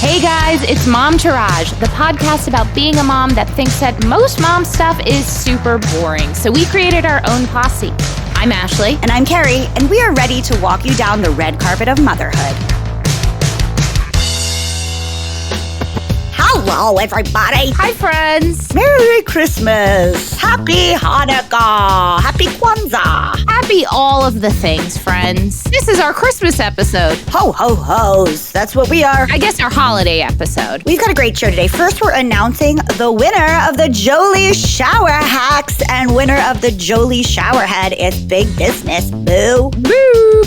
Hey guys, it's Momtourage, the podcast about being a mom that thinks that most mom stuff is super boring. So we created our own posse. I'm Ashley. And I'm Carrie, and we are ready to walk you down the red carpet of motherhood. Hello, everybody. Hi, friends. Merry Christmas. Happy Hanukkah. Happy Kwanzaa. Happy all of the things, friends. This is our Christmas episode. Ho Ho Hoes. That's what we are. I guess our holiday episode. We've got a great show today. First, we're announcing the winner of the Jolie shower hacks, and winner of the Jolie shower head is Big Business. Boo. Boo.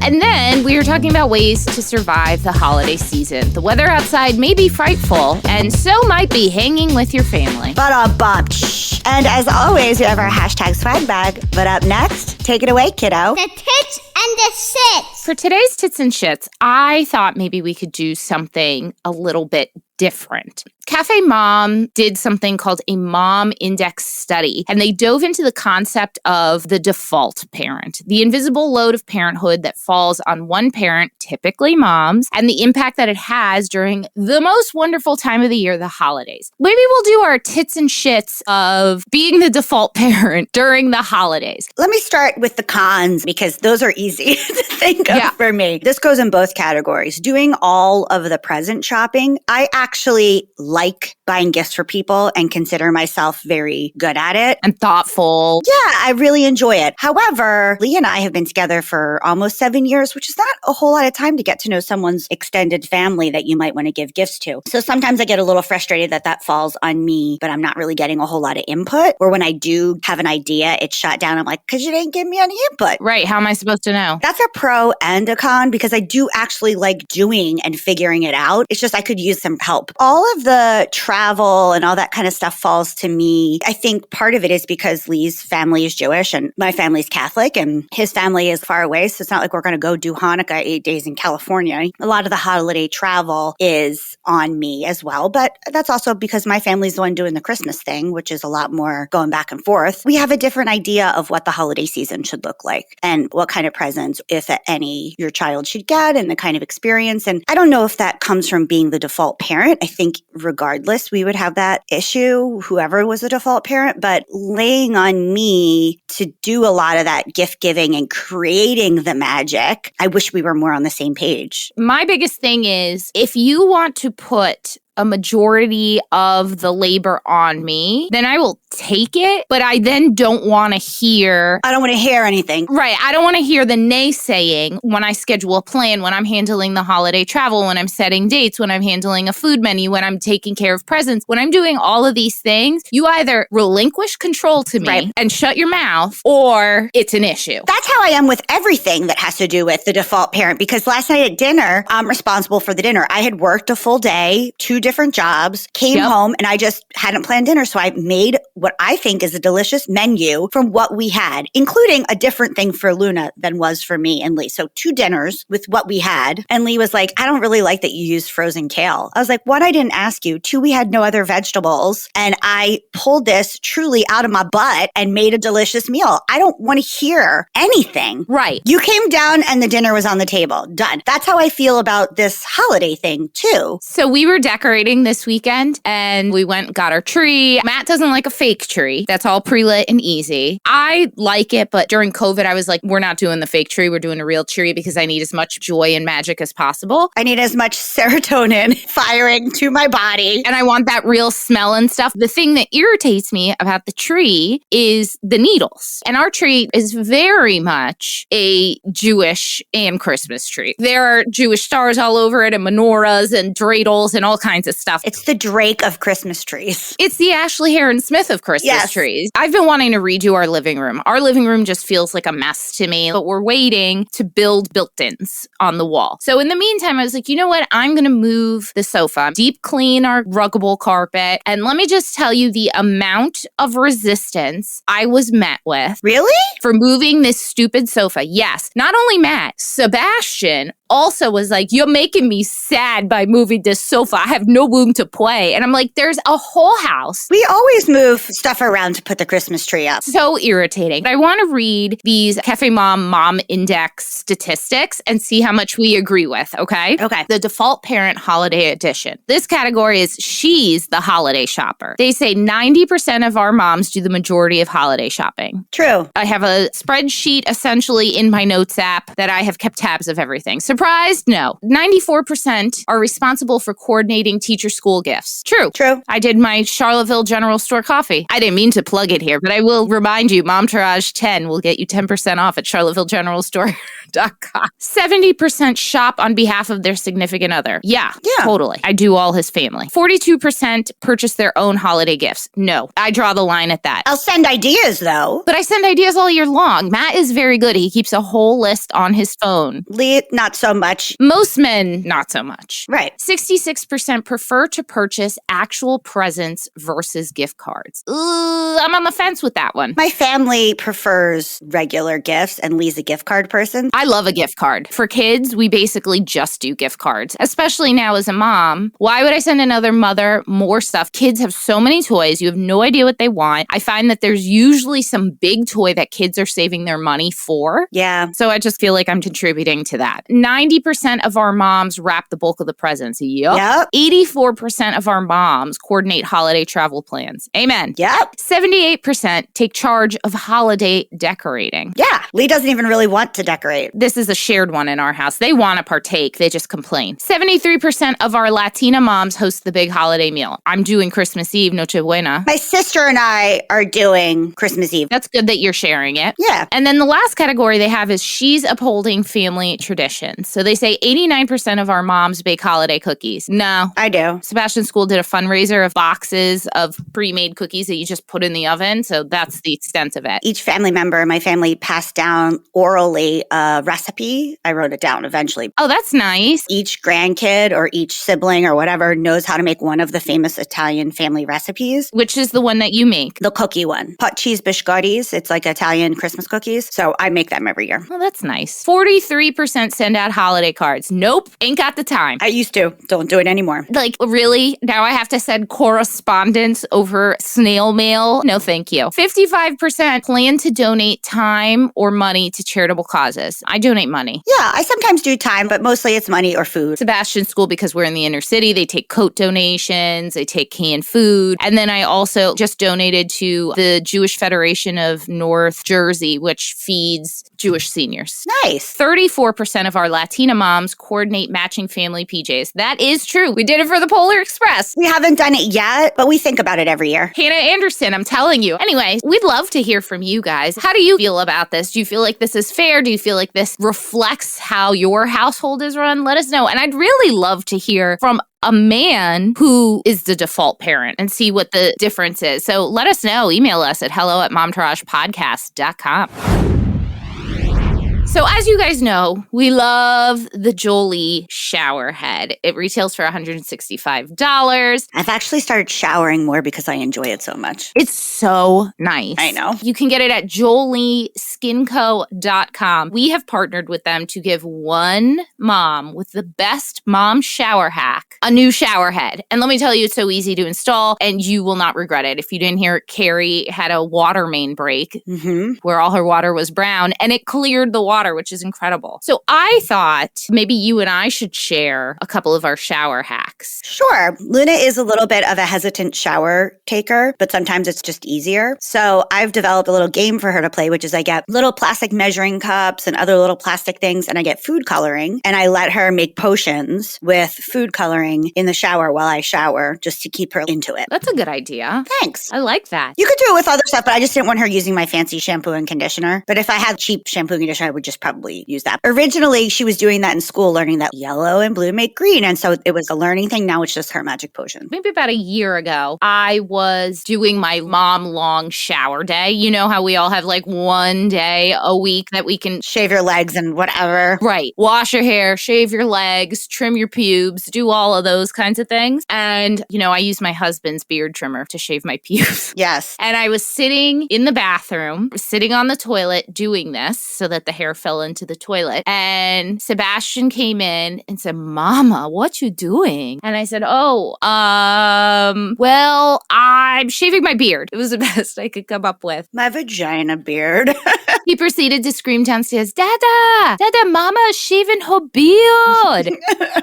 And then we were talking about ways to survive the holiday season. The weather outside may be frightful, and so might be hanging with your family. Ba-da-bum-tsh. And as always, we have our hashtag swag bag. But up next, take it away, kiddo. The tits and the shits. For today's tits and shits, I thought maybe we could do something a little bit different. Cafe Mom did something called a mom index study, and they dove into the concept of the default parent, the invisible load of parenthood that falls on one parent, typically moms, and the impact that it has during the most wonderful time of the year, the holidays. Maybe we'll do our tits and shits of being the default parent during the holidays. Let me start with the cons, because those are easy to think of for me. This goes in both categories. Doing all of the present shopping, I actually like buying gifts for people and consider myself very good at it. And thoughtful. Yeah, I really enjoy it. However, Lee and I have been together for almost 7 years, which is not a whole lot of time to get to know someone's extended family that you might want to give gifts to. So sometimes I get a little frustrated that falls on me, but I'm not really getting a whole lot of input. Or when I do have an idea, it's shot down. I'm like, because you didn't give me any input. Right. How am I supposed to know? That's a pro and a con, because I do actually like doing and figuring it out. It's just I could use some help. All of the travel and all that kind of stuff falls to me. I think part of it is because Lee's family is Jewish and my family's Catholic and his family is far away. So it's not like we're going to go do Hanukkah 8 days in California. A lot of the holiday travel is on me as well. But that's also because my family's the one doing the Christmas thing, which is a lot more going back and forth. We have a different idea of what the holiday season should look like and what kind of presents, if any, your child should get and the kind of experience. And I don't know if that comes from being the default parent. I think regardless, we would have that issue, whoever was the default parent, but laying on me to do a lot of that gift giving and creating the magic, I wish we were more on the same page. My biggest thing is if you want to put a majority of the labor on me, then I will take it, but I then don't want to hear... I don't want to hear anything. Right. I don't want to hear the naysaying when I schedule a plan, when I'm handling the holiday travel, when I'm setting dates, when I'm handling a food menu, when I'm taking care of presents, when I'm doing all of these things. You either relinquish control to me and shut your mouth, or it's an issue. That's how I am with everything that has to do with the default parent, because last night at dinner, I'm responsible for the dinner. I had worked a full day, 2 different jobs, came home, and I just hadn't planned dinner. So I made what I think is a delicious menu from what we had, including a different thing for Luna than was for me and Lee. So 2 dinners with what we had. And Lee was like, I don't really like that you use frozen kale. I was like, 1, I didn't ask you. 2, we had no other vegetables. And I pulled this truly out of my butt and made a delicious meal. I don't want to hear anything. Right. You came down and the dinner was on the table. Done. That's how I feel about this holiday thing too. So we were decorating this weekend and we went and got our tree. Matt doesn't like a fake tree. That's all pre-lit and easy. I like it, but during COVID, I was like, we're not doing the fake tree. We're doing a real tree because I need as much joy and magic as possible. I need as much serotonin firing to my body. And I want that real smell and stuff. The thing that irritates me about the tree is the needles. And our tree is very much a Jewish and Christmas tree. There are Jewish stars all over it and menorahs and dreidels and all kinds of stuff. It's the Drake of Christmas trees. It's the Ashley hearon-smith of Christmas trees. I've been wanting to redo our living room. Our living room just feels like a mess to me, but we're waiting to build built-ins on the wall. So in the meantime, I was like, you know what? I'm going to move the sofa, deep clean our ruggable carpet. And let me just tell you the amount of resistance I was met with. Really? For moving this stupid sofa. Yes. Not only Matt, Sebastian also was like, you're making me sad by moving this sofa. I have no room to play. And I'm like, there's a whole house. We always move stuff around to put the Christmas tree up. So irritating. I want to read these Cafe Mom Index statistics and see how much we agree with, okay? Okay. The default parent holiday edition. This category is she's the holiday shopper. They say 90% of our moms do the majority of holiday shopping. True. I have a spreadsheet essentially in my notes app that I have kept tabs of everything. Surprised? No. 94% are responsible for coordinating teacher school gifts. True. True. I did my Charlottesville General Store coffee. I didn't mean to plug it here, but I will remind you, Momtourage 10 will get you 10% off at charlottesvillegeneralstore.com. 70% shop on behalf of their significant other. Yeah, totally. I do all his family. 42% purchase their own holiday gifts. No, I draw the line at that. I'll send ideas though. But I send ideas all year long. Matt is very good. He keeps a whole list on his phone. Lee, not so much. Most men, not so much. Right. 66% prefer to purchase actual presents versus gift cards. I'm on the fence with that one. My family prefers regular gifts, and Lee's a gift card person. I love a gift card. For kids, we basically just do gift cards, especially now as a mom. Why would I send another mother more stuff? Kids have so many toys. You have no idea what they want. I find that there's usually some big toy that kids are saving their money for. Yeah. So I just feel like I'm contributing to that. 90% of our moms wrap the bulk of the presents. Yep. 84% of our moms coordinate holiday travel plans. Amen. Yep. 78% take charge of holiday decorating. Yeah. Lee doesn't even really want to decorate. This is a shared one in our house. They want to partake. They just complain. 73% of our Latina moms host the big holiday meal. I'm doing Christmas Eve, Nochebuena. My sister and I are doing Christmas Eve. That's good that you're sharing it. Yeah. And then the last category they have is she's upholding family traditions. So they say 89% of our moms bake holiday cookies. No. I do. Sebastian's school did a fundraiser of boxes of pre-made cookies that you just put in the oven. So that's the extent of it. Each family member in my family passed down orally a recipe. I wrote it down eventually. Oh, that's nice. Each grandkid or each sibling or whatever knows how to make one of the famous Italian family recipes. Which is the one that you make? The cookie one. Pot cheese biscottis. It's like Italian Christmas cookies. So I make them every year. Oh, that's nice. 43% send out holiday cards. Nope. Ain't got the time. I used to. Don't do it anymore. Like, really? Now I have to send correspondence over snail mail? No, thank you. 55% plan to donate time or money to charitable causes. I donate money. Yeah, I sometimes do time, but mostly it's money or food. Sebastian's school, because we're in the inner city, they take coat donations, they take canned food. And then I also just donated to the Jewish Federation of North Jersey, which feeds Jewish seniors. Nice. 34% of our Latina moms coordinate matching family PJs. That is true. We did it for the Polar Express. We haven't done it yet, but we think about it every year. Hannah Anderson, I'm telling you. Anyway, we'd love to hear from you guys. How do you feel about this? Do you feel like this is fair? Do you feel like this reflects how your household is run? Let us know. And I'd really love to hear from a man who is the default parent and see what the difference is. So let us know. Email us at hello@momtouragepodcast.com. So as you guys know, we love the Jolie shower head. It retails for $165. I've actually started showering more because I enjoy it so much. It's so nice. I know. You can get it at jolieskinco.com. We have partnered with them to give one mom with the best mom shower hack a new shower head. And let me tell you, it's so easy to install and you will not regret it. If you didn't hear it, Carrie had a water main break where all her water was brown and it cleared the water, which is incredible. So I thought maybe you and I should share a couple of our shower hacks. Sure. Luna is a little bit of a hesitant shower taker, but sometimes it's just easier. So I've developed a little game for her to play, which is I get little plastic measuring cups and other little plastic things, and I get food coloring, and I let her make potions with food coloring in the shower while I shower just to keep her into it. That's a good idea. Thanks. I like that. You could do it with other stuff, but I just didn't want her using my fancy shampoo and conditioner. But if I had cheap shampoo and conditioner, I would just probably use that. Originally, she was doing that in school, learning that yellow and blue make green. And so it was a learning thing. Now it's just her magic potion. Maybe about a year ago, I was doing my mom long shower day. You know how we all have like one day a week that we can shave your legs and whatever. Right. Wash your hair, shave your legs, trim your pubes, do all of those kinds of things. And, you know, I use my husband's beard trimmer to shave my pubes. Yes. And I was sitting in the bathroom, sitting on the toilet doing this so that the hair fell into the toilet. And Sebastian came in and said, Mama, what you doing? And I said, well, I'm shaving my beard. It was the best I could come up with. My vagina beard. He proceeded to scream downstairs, Dada, Mama is shaving her beard.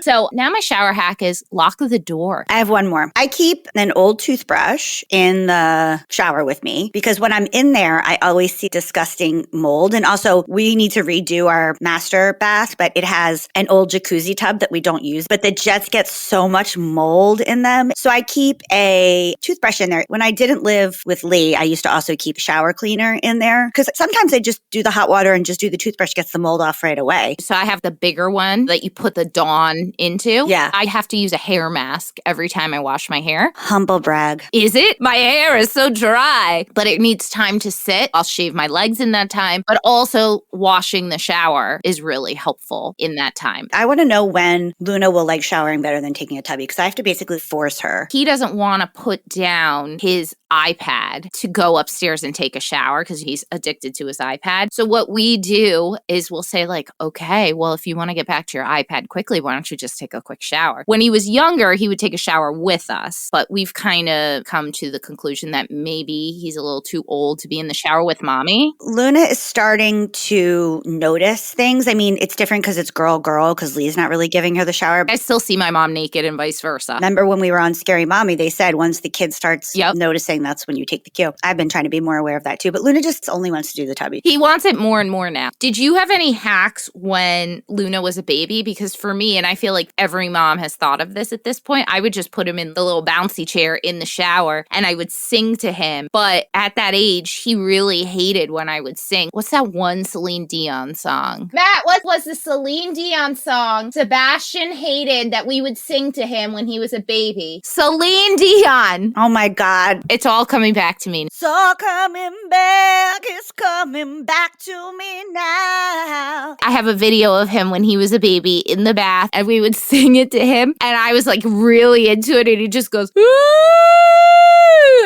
So now my shower hack is lock the door. I have one more. I keep an old toothbrush in the shower with me because when I'm in there, I always see disgusting mold. And also, we need to redo our master bath, but it has an old jacuzzi tub that we don't use, but the jets get so much mold in them. So I keep a toothbrush in there. When I didn't live with Lee, I used to also keep shower cleaner in there because sometimes I just do the hot water and just do the toothbrush, gets the mold off right away. So I have the bigger one that you put the Dawn into. Yeah. I have to use a hair mask every time I wash my hair. Humble brag. Is it? My hair is so dry, but it needs time to sit. I'll shave my legs in that time, but also washing the shower is really helpful in that time. I want to know when Luna will like showering better than taking a tubby because I have to basically force her. He doesn't want to put down his iPad to go upstairs and take a shower because he's addicted to his iPad. So what we do is we'll say like, okay, well, if you want to get back to your iPad quickly, why don't you just take a quick shower? When he was younger, he would take a shower with us, but we've kind of come to the conclusion that maybe he's a little too old to be in the shower with mommy. Luna is starting to notice things. I mean, it's different because it's girl because Lee's not really giving her the shower. I still see my mom naked and vice versa. Remember when we were on Scary Mommy, they said once the kid starts noticing, that's when you take the cue. I've been trying to be more aware of that too, but Luna just only wants to do the tubby. He wants it more and more now. Did you have any hacks when Luna was a baby? Because for me, and I feel like every mom has thought of this at this point, I would just put him in the little bouncy chair in the shower and I would sing to him. But at that age, he really hated when I would sing. What's that one Celine Dion song? Matt, what was the Celine Dion song Sebastian hated that we would sing to him when he was a baby? Celine Dion. Oh my God. It's all coming back to me. It's all coming back. It's coming back to me now. I have a video of him when he was a baby in the bath and we would sing it to him. And I was like really into it and he just goes, ooh!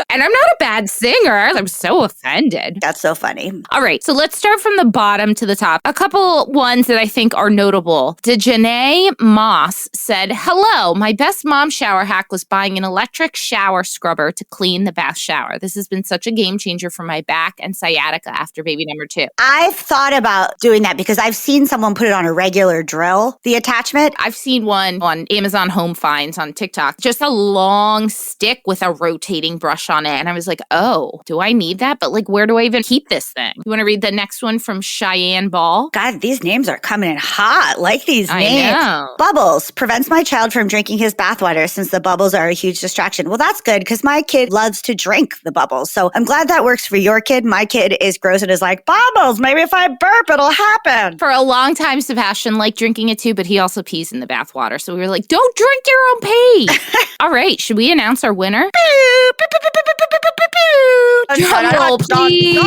And I'm not a bad singer. I'm so offended. That's so funny. All right. So let's start from the bottom to the top. A couple ones that I think are notable. Dejanae Moss said, hello, my best mom shower hack was buying an electric shower scrubber to clean the bath shower. This has been such a game changer for my back and sciatica after baby number 2. I've thought about doing that because I've seen someone put it on a regular drill, the attachment. I've seen one on Amazon Home Finds on TikTok, just a long stick with a rotating brush on it. And I was like, oh, do I need that? But like, where do I even keep this thing? You want to read the next one from Cheyenne Ball? God, these names are coming in hot. Like these names. I know. Bubbles prevents my child from drinking his bathwater since the bubbles are a huge distraction. Well, that's good because my kid loves to drink the bubbles. So I'm glad that works for your kid. My kid is gross and is like, bubbles, maybe if I burp, it'll happen. For a long time, Sebastian liked drinking it too, but he also pees in the bathwater. So we were like, don't drink your own pee. All right, should we announce our winner? Drum roll, please.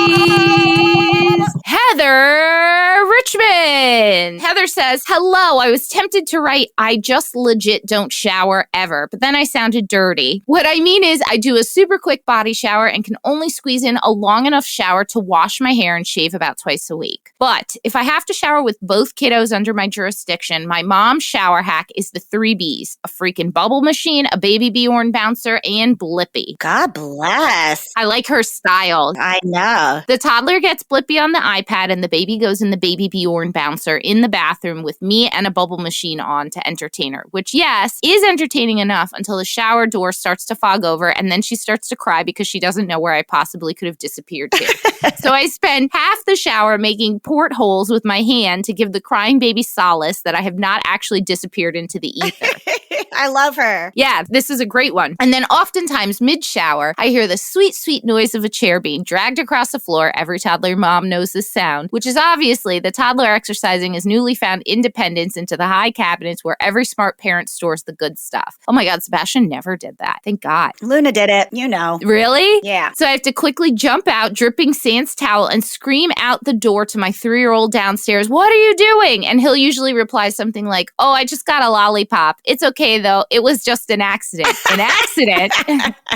Heather Richmond. Heather says, hello, I was tempted to write, I just legit don't shower ever, but then I sounded dirty. What I mean is I do a super quick body shower and can only squeeze in a long enough shower to wash my hair and shave about twice a week. But if I have to shower with both kiddos under my jurisdiction, my mom's shower hack is the 3 Bs, a freaking bubble machine, a baby Bjorn bouncer, and Blippi. God bless. I like her style. I know. The toddler gets Blippi on the iPad and the baby goes in the baby Bjorn bouncer in the bathroom with me and a bubble machine on to entertain her, which, yes, is entertaining enough until the shower door starts to fog over and then she starts to cry because she doesn't know where I possibly could have disappeared to. So I spend half the shower making portholes with my hand to give the crying baby solace that I have not actually disappeared into the ether. I love her. Yeah, this is a great one. And then oftentimes mid-shower, I hear the sweet, sweet noise of a chair being dragged across the floor. Every toddler mom knows this sound, which is obviously the toddler exercising his newly found independence into the high cabinets where every smart parent stores the good stuff. Oh my God, Sebastian never did that. Thank God. Luna did it. You know. Really? Yeah. So I have to quickly jump out, dripping sans towel, and scream out the door to my 3-year-old downstairs, what are you doing? And he'll usually reply something like, oh, I just got a lollipop. It's okay though. So it was just an accident. An accident.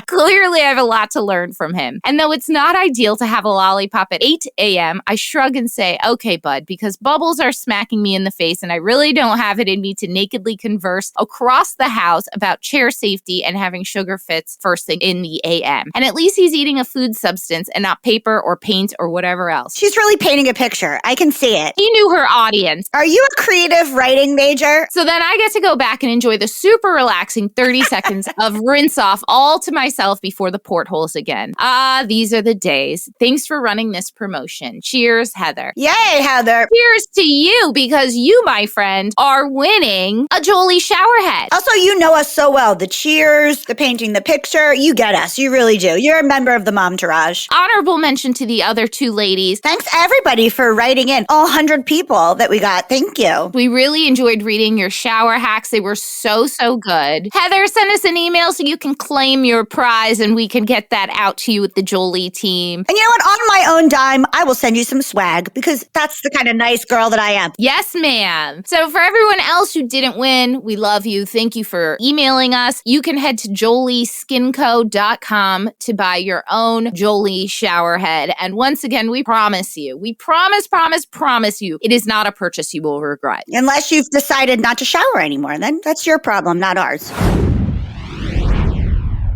Clearly, I have a lot to learn from him. And though it's not ideal to have a lollipop at 8 a.m., I shrug and say, okay, bud, because bubbles are smacking me in the face and I really don't have it in me to nakedly converse across the house about chair safety and having sugar fits first thing in the a.m. And at least he's eating a food substance and not paper or paint or whatever else. She's really painting a picture. I can see it. He knew her audience. Are you a creative writing major? So then I get to go back and enjoy the super relaxing 30 seconds of rinse off all to myself before the portholes again. Ah, these are the days. Thanks for running this promotion. Cheers, Heather. Yay, Heather. Cheers to you because you, my friend, are winning a Jolie showerhead. Also, you know us so well. The cheers, the painting the picture, you get us. You really do. You're a member of the Momtourage. Honorable mention to the other two ladies. Thanks everybody for writing in. All 100 people that we got. Thank you. We really enjoyed reading your shower hacks. They were so good. Heather, send us an email so you can claim your prize and we can get that out to you with the Jolie team. And you know what? On my own dime, I will send you some swag because that's the kind of nice girl that I am. Yes, ma'am. So for everyone else who didn't win, we love you. Thank you for emailing us. You can head to jolieskinco.com to buy your own Jolie shower head. And once again, we promise you, promise you, it is not a purchase you will regret. Unless you've decided not to shower anymore, then that's your problem, not ours.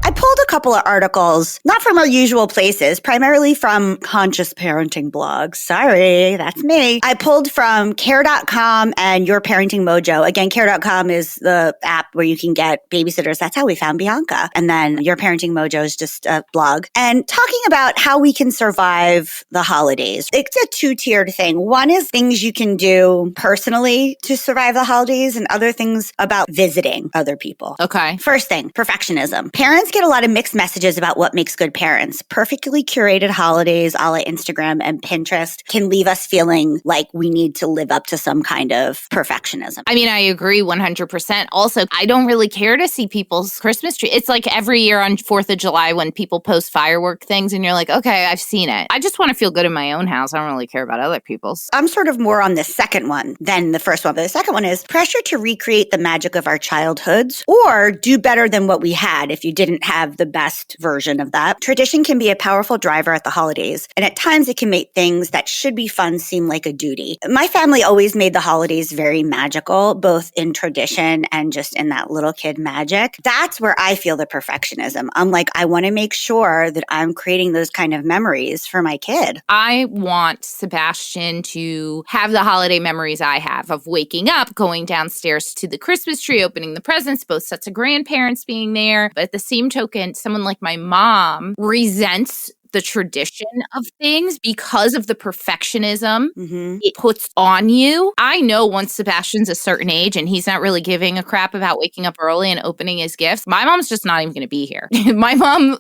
I pulled a couple of articles, not from our usual places, primarily from conscious parenting blogs. Sorry, that's me. I pulled from care.com and Your Parenting Mojo. Again, care.com is the app where you can get babysitters. That's how we found Bianca. And then Your Parenting Mojo is just a blog. And talking about how we can survive the holidays. It's a two-tiered thing. One is things you can do personally to survive the holidays and other things about visiting other people. Okay. First thing, perfectionism. Parents get a lot of mixed messages about what makes good parents. Perfectly curated holidays a la Instagram and Pinterest can leave us feeling like we need to live up to some kind of perfectionism. I mean, I agree 100%. Also, I don't really care to see people's Christmas tree. It's like every year on 4th of July when people post firework things and you're like, okay, I've seen it. I just want to feel good in my own house. I don't really care about other people's. I'm sort of more on the second one than the first one. But the second one is pressure to recreate the magic of our childhoods or do better than what we had if you didn't have the best version of that. Tradition can be a powerful driver at the holidays, and at times it can make things that should be fun seem like a duty. My family always made the holidays very magical, both in tradition and just in that little kid magic. That's where I feel the perfectionism. I'm like, I want to make sure that I'm creating those kind of memories for my kid. I want Sebastian to have the holiday memories I have of waking up, going downstairs to the Christmas tree, opening the presents, both sets of grandparents being there. But at the same token, someone like my mom resents the tradition of things because of the perfectionism it puts on you. I know once Sebastian's a certain age and he's not really giving a crap about waking up early and opening his gifts, my mom's just not even going to be here. My mom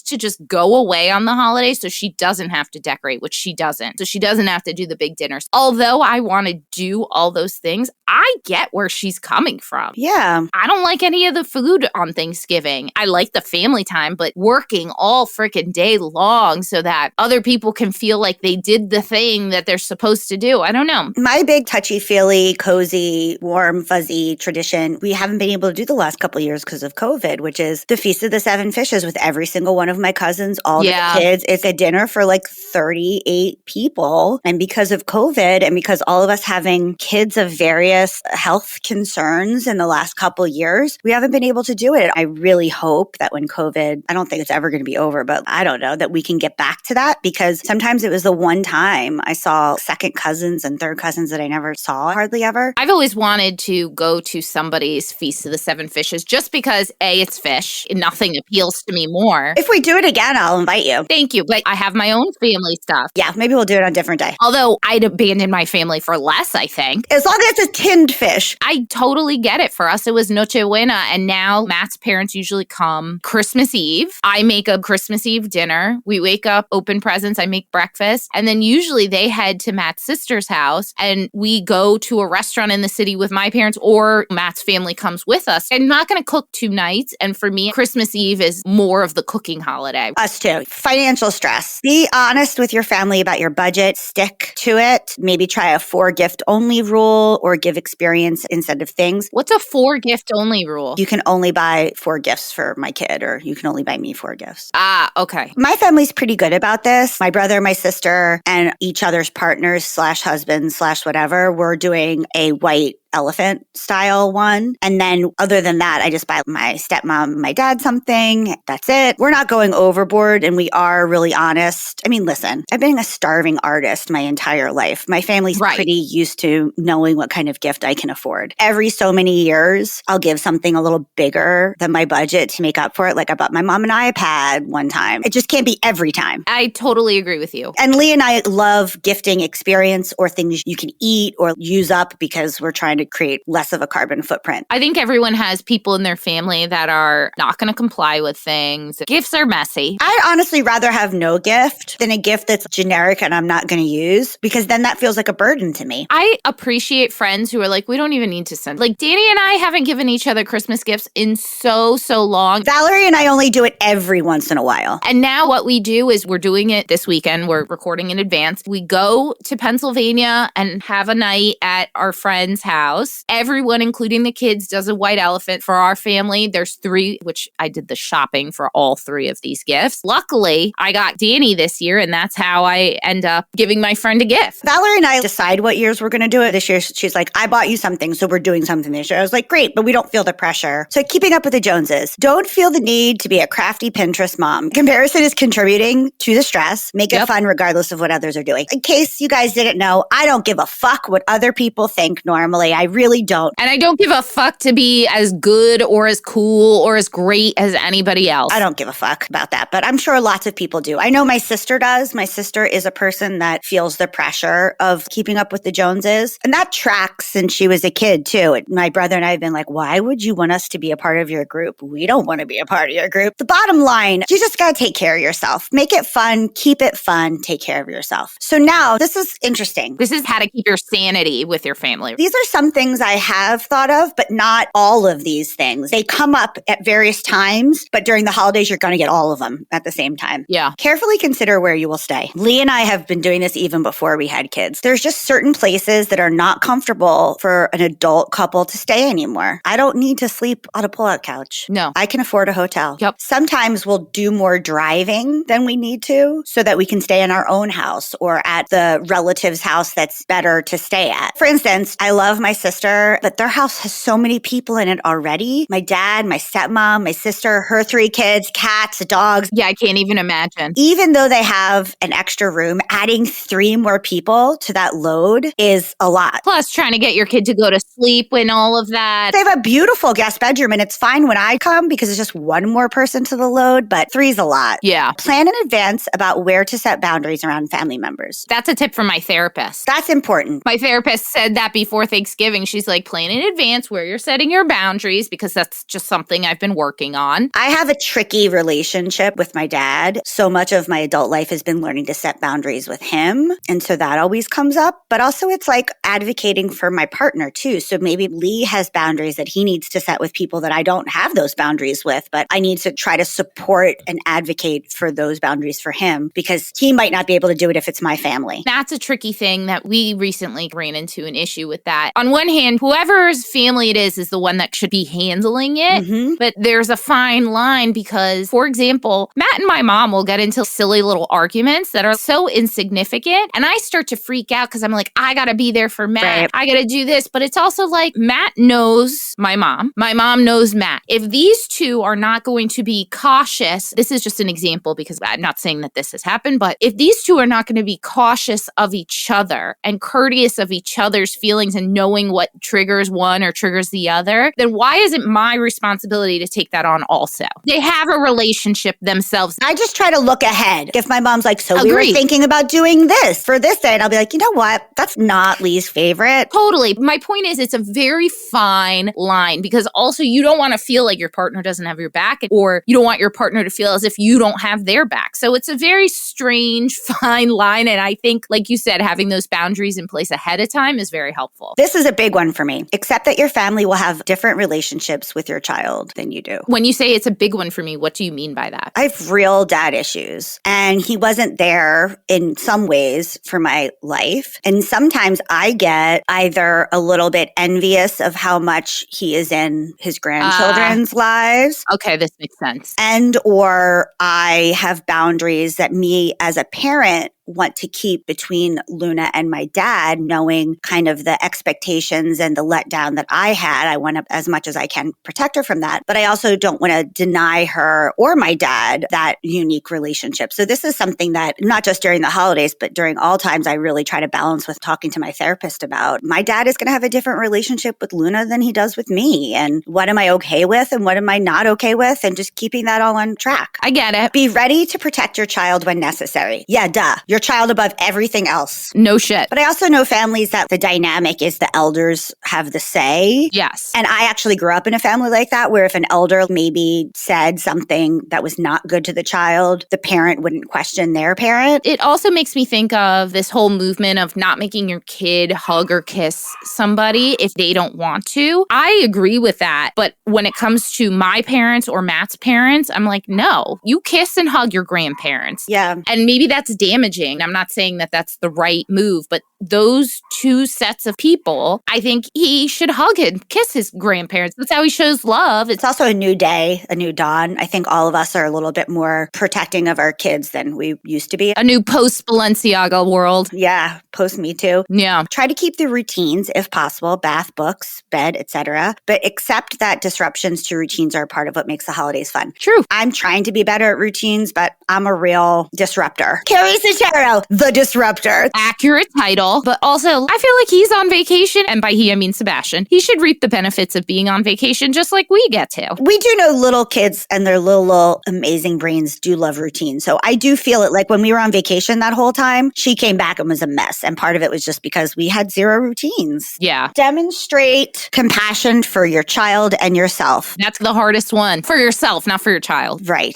to just go away on the holidays so she doesn't have to decorate, which she doesn't. So she doesn't have to do the big dinners. Although I want to do all those things, I get where she's coming from. Yeah. I don't like any of the food on Thanksgiving. I like the family time, but working all freaking day long so that other people can feel like they did the thing that they're supposed to do. I don't know. My big touchy-feely, cozy, warm, fuzzy tradition, we haven't been able to do the last couple of years because of COVID, which is the Feast of the Seven Fishes with every single one of my cousins, all the kids. It's a dinner for like 38 people. And because of COVID and because all of us having kids of various health concerns in the last couple of years, we haven't been able to do it. I really hope that when COVID, I don't think it's ever going to be over, but I don't know, that we can get back to that because sometimes it was the one time I saw second cousins and third cousins that I never saw hardly ever. I've always wanted to go to somebody's Feast of the Seven Fishes just because A, it's fish and nothing appeals to me more. If we do it again, I'll invite you. Thank you. But I have my own family stuff. Yeah, maybe we'll do it on a different day. Although I'd abandon my family for less, I think. As long as it's a tinned fish. I totally get it. For us, it was Noche Buena. And now Matt's parents usually come Christmas Eve. I make a Christmas Eve dinner. We wake up, open presents. I make breakfast. And then usually they head to Matt's sister's house and we go to a restaurant in the city with my parents or Matt's family comes with us. I'm not going to cook 2 nights. And for me, Christmas Eve is more of the cooking working holiday. Us too. Financial stress. Be honest with your family about your budget. Stick to it. Maybe try a 4-gift only rule or give experience instead of things. What's a 4-gift only rule? You can only buy 4 gifts for my kid, or you can only buy me 4 gifts. Ah, okay. My family's pretty good about this. My brother, my sister, and each other's partners / husbands / whatever, we're doing a white elephant style one. And then other than that, I just buy my stepmom and my dad something. That's it. We're not going overboard, and we are really honest. I mean, listen, I've been a starving artist my entire life. My family's pretty used to knowing what kind of gift I can afford. Every so many years, I'll give something a little bigger than my budget to make up for it. Like I bought my mom an iPad one time. It just can't be every time. I totally agree with you. And Lee and I love gifting experience or things you can eat or use up because we're trying to create less of a carbon footprint. I think everyone has people in their family that are not going to comply with things. Gifts are messy. I'd honestly rather have no gift than a gift that's generic and I'm not going to use, because then that feels like a burden to me. I appreciate friends who are like, we don't even need to send. Like Danny and I haven't given each other Christmas gifts in so long. Valerie and I only do it every once in a while. And now what we do is we're doing it this weekend. We're recording in advance. We go to Pennsylvania and have a night at our friend's house. Everyone, including the kids, does a white elephant for our family. There's 3, which I did the shopping for all 3 of these gifts. Luckily, I got Danny this year, and that's how I end up giving my friend a gift. Valerie and I decide what years we're going to do it. This year, she's like, I bought you something, so we're doing something this year. I was like, great, but we don't feel the pressure. So keeping up with the Joneses. Don't feel the need to be a crafty Pinterest mom. Comparison is contributing to the stress. Make it fun regardless of what others are doing. In case you guys didn't know, I don't give a fuck what other people think normally. I really don't. And I don't give a fuck to be as good or as cool or as great as anybody else. I don't give a fuck about that, but I'm sure lots of people do. I know my sister does. My sister is a person that feels the pressure of keeping up with the Joneses. And that tracks since she was a kid too. My brother and I have been like, why would you want us to be a part of your group? We don't want to be a part of your group. The bottom line, you just got to take care of yourself. Make it fun. Keep it fun. Take care of yourself. So now this is interesting. This is how to keep your sanity with your family. These are some things I have thought of, but not all of these things. They come up at various times, but during the holidays, you're going to get all of them at the same time. Yeah. Carefully consider where you will stay. Lee and I have been doing this even before we had kids. There's just certain places that are not comfortable for an adult couple to stay anymore. I don't need to sleep on a pull-out couch. No. I can afford a hotel. Yep. Sometimes we'll do more driving than we need to so that we can stay in our own house or at the relative's house that's better to stay at. For instance, I love my sister, but their house has so many people in it already. My dad, my stepmom, my sister, her 3 kids, cats, dogs. Yeah, I can't even imagine. Even though they have an extra room, adding 3 more people to that load is a lot. Plus, trying to get your kid to go to sleep and all of that. They have a beautiful guest bedroom, and it's fine when I come because it's just 1 more person to the load, but 3 is a lot. Yeah. Plan in advance about where to set boundaries around family members. That's a tip from my therapist. That's important. My therapist said that before Thanksgiving. She's like, plan in advance where you're setting your boundaries, because that's just something I've been working on. I have a tricky relationship with my dad. So much of my adult life has been learning to set boundaries with him. And so that always comes up. But also it's like advocating for my partner too. So maybe Lee has boundaries that he needs to set with people that I don't have those boundaries with, but I need to try to support and advocate for those boundaries for him because he might not be able to do it if it's my family. That's a tricky thing that we recently ran into an issue with that. On one hand, whoever's family it is the one that should be handling it. Mm-hmm. But there's a fine line because, for example, Matt and my mom will get into silly little arguments that are so insignificant. And I start to freak out because I'm like, I got to be there for Matt. Right. I got to do this. But it's also like Matt knows my mom. My mom knows Matt. If these two are not going to be cautious, this is just an example because I'm not saying that this has happened, but if these two are not going to be cautious of each other and courteous of each other's feelings and knowing what triggers one or triggers the other, then why is it my responsibility to take that on also? They have a relationship themselves. I just try to look ahead. If my mom's like, so we were Agreed. thinking about doing this for this day, and I'll be like, you know what? That's not Lee's favorite. Totally. My point is it's a very fine line because also you don't want to feel like your partner doesn't have your back or you don't want your partner to feel as if you don't have their back. So it's a very strange, fine line. And I think, like you said, having those boundaries in place ahead of time is very helpful. This is a big one for me. Accept that your family will have different relationships with your child than you do. When you say it's a big one for me, what do you mean by that? I have real dad issues, and he wasn't there in some ways for my life. And sometimes I get either a little bit envious of how much he is in his grandchildren's lives. Okay, this makes sense. And or I have boundaries that me as a parent want to keep between Luna and my dad, knowing kind of the expectations and the letdown that I had. I want to, as much as I can, protect her from that. But I also don't want to deny her or my dad that unique relationship. So this is something that not just during the holidays, but during all times, I really try to balance with talking to my therapist about. My dad is going to have a different relationship with Luna than he does with me. And what am I okay with and what am I not okay with? And just keeping that all on track. I get it. Be ready to protect your child when necessary. Yeah, duh. Your child above everything else. No shit. But I also know families that the dynamic is the elders have the say. Yes. And I actually grew up in a family like that, where if an elder maybe said something that was not good to the child, the parent wouldn't question their parent. It also makes me think of this whole movement of not making your kid hug or kiss somebody if they don't want to. I agree with that. But when it comes to my parents or Matt's parents, I'm like, no, you kiss and hug your grandparents. Yeah. And maybe that's damaging. I'm not saying that that's the right move, but those two sets of people, I think he should hug and kiss his grandparents. That's how he shows love. It's also a new day, a new dawn. I think all of us are a little bit more protecting of our kids than we used to be. A new post-Balenciaga world. Yeah, post Me Too. Yeah. Try to keep the routines if possible, bath, books, bed, etc. But accept that disruptions to routines are part of what makes the holidays fun. True. I'm trying to be better at routines, but I'm a real disruptor. Carrie Sotero, the disruptor. Accurate title, but also I feel like he's on vacation, and by he I mean Sebastian. He should reap the benefits of being on vacation just like we get to. We do know little kids and their little amazing brains do love routine. So I do feel it like when we were on vacation that whole time, she came back and was a mess. And part of it was just because we had zero routines. Yeah. Demonstrate compassion for your child and yourself. That's the hardest one. For yourself, not for your child. Right.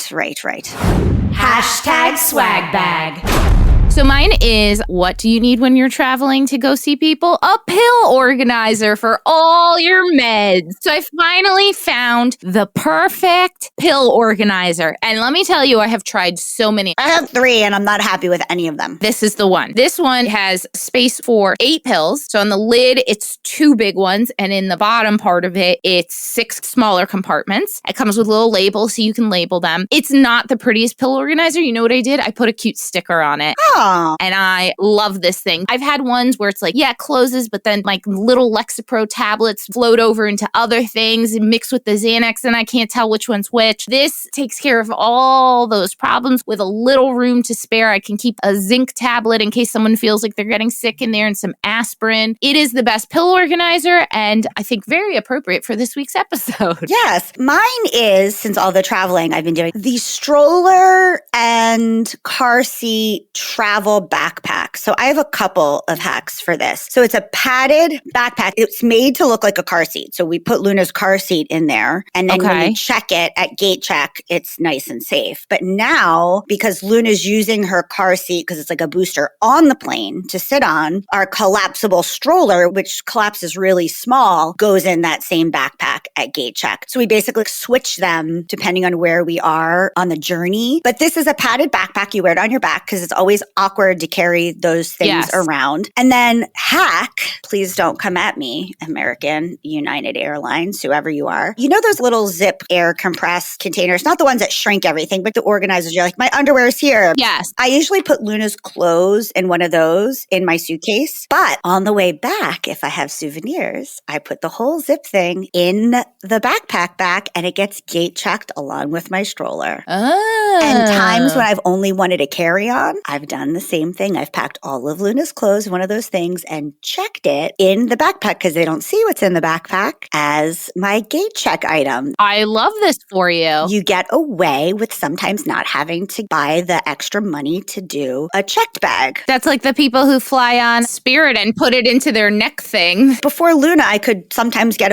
Hashtag swag bag. So mine is, what do you need when you're traveling to go see people? A pill organizer for all your meds. So I finally found the perfect pill organizer. And let me tell you, I have tried so many. I have 3 and I'm not happy with any of them. This is the one. This one has space for 8 pills. So on the lid, it's 2 big ones. And in the bottom part of it, it's 6 smaller compartments. It comes with little labels so you can label them. It's not the prettiest pill organizer. You know what I did? I put a cute sticker on it. And I love this thing. I've had ones where it's like, yeah, it closes, but then like little Lexapro tablets float over into other things and mix with the Xanax, and I can't tell which one's which. This takes care of all those problems with a little room to spare. I can keep a zinc tablet in case someone feels like they're getting sick in there and some aspirin. It is the best pill organizer, and I think very appropriate for this week's episode. Yes. Mine is, since all the traveling I've been doing, the stroller and car seat travel backpack. So I have a couple of hacks for this. So it's a padded backpack. It's made to look like a car seat. So we put Luna's car seat in there. And then when we check it at gate check, it's nice and safe. But now, because Luna's using her car seat, because it's like a booster on the plane to sit on, our collapsible stroller, which collapses really small, goes in that same backpack at gate check. So we basically switch them depending on where we are on the journey. But this is a padded backpack. You wear it on your back because it's always awkward to carry those things around. And then hack, please don't come at me, American, United Airlines, whoever you are. You know those little zip air compressed containers, not the ones that shrink everything, but the organizers. You're like, my underwear is here. Yes. I usually put Luna's clothes in one of those in my suitcase. But on the way back, if I have souvenirs, I put the whole zip thing in the backpack back and it gets gate checked along with my stroller. Oh. And times when I've only wanted a carry-on, I've done the same thing. I've packed all of Luna's clothes in one of those things and checked it in the backpack because they don't see what's in the backpack as my gate check item. I love this for you. You get away with sometimes not having to buy the extra money to do a checked bag. That's like the people who fly on Spirit and put it into their neck thing. Before Luna, I could oftentimes get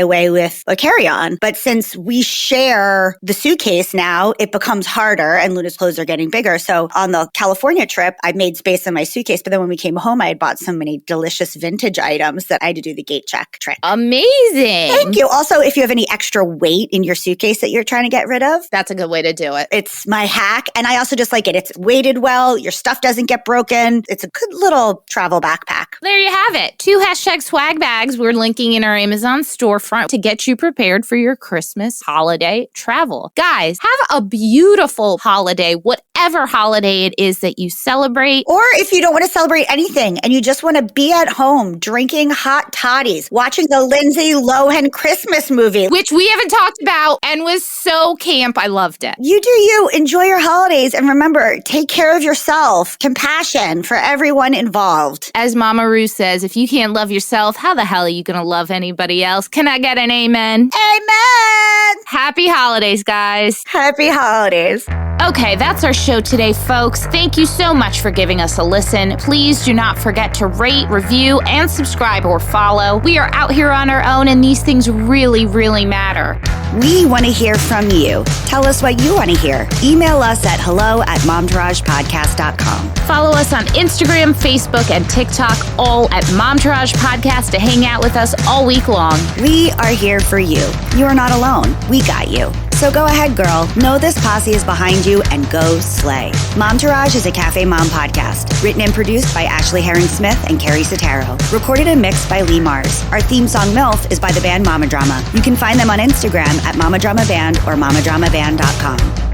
away with a carry-on. But since we share the suitcase now, it becomes harder and Luna's clothes are getting bigger. So on the the California trip, I made space in my suitcase. But then when we came home, I had bought so many delicious vintage items that I had to do the gate check trick. Amazing. Thank you. Also, if you have any extra weight in your suitcase that you're trying to get rid of, That's a good way to do it. it's my hack. And I also just like it. It's weighted well. Your stuff doesn't get broken. It's a good little travel backpack. There you have it. 2 #swag bags we're linking in our Amazon storefront to get you prepared for your Christmas holiday travel. Guys, have a beautiful holiday, whatever holiday it is that you celebrate. Or if you don't want to celebrate anything and you just want to be at home drinking hot toddies, watching the Lindsay Lohan Christmas movie, Which we haven't talked about and was so camp. I loved it. you do you. Enjoy your holidays. And remember, take care of yourself. Compassion for everyone involved. As Mama Ru says, if you can't love yourself, how the hell are you going to love anybody else? Can I get an amen? Amen. Happy holidays, guys. Happy holidays. Okay, that's our show today, folks. Thank you so much for giving us a listen. Please do not forget to rate, review, and subscribe or follow. We are out here on our own, and these things really, really matter. We want to hear from you. Tell us what you want to hear. Email us at hello@momtouragepodcast.com. Follow us on Instagram, Facebook, and TikTok, all at Momtourage Podcast to hang out with us all week long. We are here for you. You are not alone. We got you. So go ahead, girl. Know this posse is behind you and go slay. Momtourage is a Cafe Mom podcast. Written and produced by Ashley Hearon-Smith and Carrie Sotero. Recorded and mixed by Lee Mars. Our theme song MILF is by the band Mama Drama. You can find them on Instagram at Mama Drama Band or mamadramaband.com.